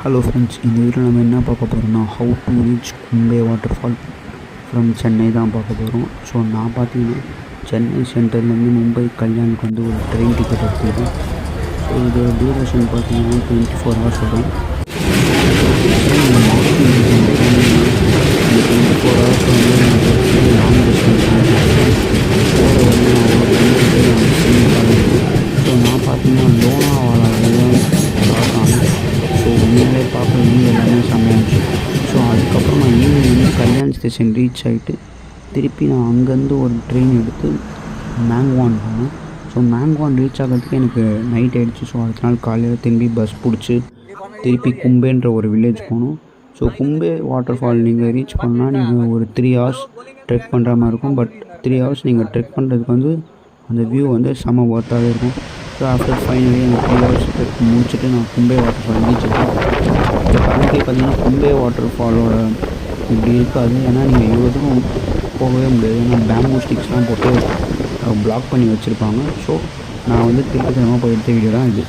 Hello friends, இந்த வீடியோவில் நம்ம என்ன பார்க்க போகிறோம்னா how to reach Kumbe waterfall from Chennai தான் பார்க்க போகிறோம். ஸோ நான் பார்த்தீங்கன்னா சென்னை சென்டர்லேருந்து மும்பை கல்யாணுக்கு வந்து ஒரு ட்ரெயின் டிக்கெட் எடுத்துக்கிட்டேன். ஸோ இதோட டியூரேஷன் பார்த்தீங்கன்னா 24 hours வரும். இந்த 24 hours வந்து லாங் டிஸ்டன்ஸ் போகிற வரையும் ஸோ நான் பார்த்தீங்கன்னா லோனாவாலாவில் தான் ஸ்டார்ட் ஆனேன். ஸோ உண்மையிலே பார்க்க வியூ எல்லாமே செம்மையாச்சு. ஸோ அதுக்கப்புறம் நான் ஈவினிங் வந்து கல்யாண் ஸ்டேஷன் ரீச் ஆகிட்டு திருப்பி நான் அங்கேருந்து ஒரு ட்ரெயின் எடுத்து மேங்வான் போனேன். ஸோ மேங்வான் ரீச் ஆகிறதுக்கு எனக்கு நைட் ஆகிடுச்சு. ஸோ அடுத்த நாள் காலையில் திரும்பி பஸ் பிடிச்சி திருப்பி கும்பேன்ற ஒரு வில்லேஜ் போகணும். ஸோ கும்பே வாட்டர் ஃபால் நீங்கள் ரீச் பண்ணால் நீங்கள் ஒரு 3 hours ட்ரெக் பண்ணுற மாதிரி இருக்கும். பட் 3 hours நீங்கள் ட்ரெக் பண்ணுறதுக்கு வந்து அந்த வியூ வந்து செம்ம ஒர்த்தாகவே இருக்கும். ஸோ ஆஃப்டர் ஃபைனலி அந்த 3 hours ட்ரெக் முடிச்சுட்டு நான் கும்பே வாட்டர் ஃபால் ரீச் ஆகிட்டேன். இப்போ கரண்ட்லி பார்த்தீங்கன்னா கும்பே வாட்டர் ஃபாலோட இப்படி இருக்காது. ஏன்னா நீங்கள் இவ்வளோ தூரம் போகவே முடியாது. ஏன்னா பேம்பூ ஸ்டிக்ஸ்லாம் போட்டு பிளாக் பண்ணி வச்சுருப்பாங்க. ஸோ நான் வந்து திருப்பி போய் எடுத்த வீடியோ தான் இது.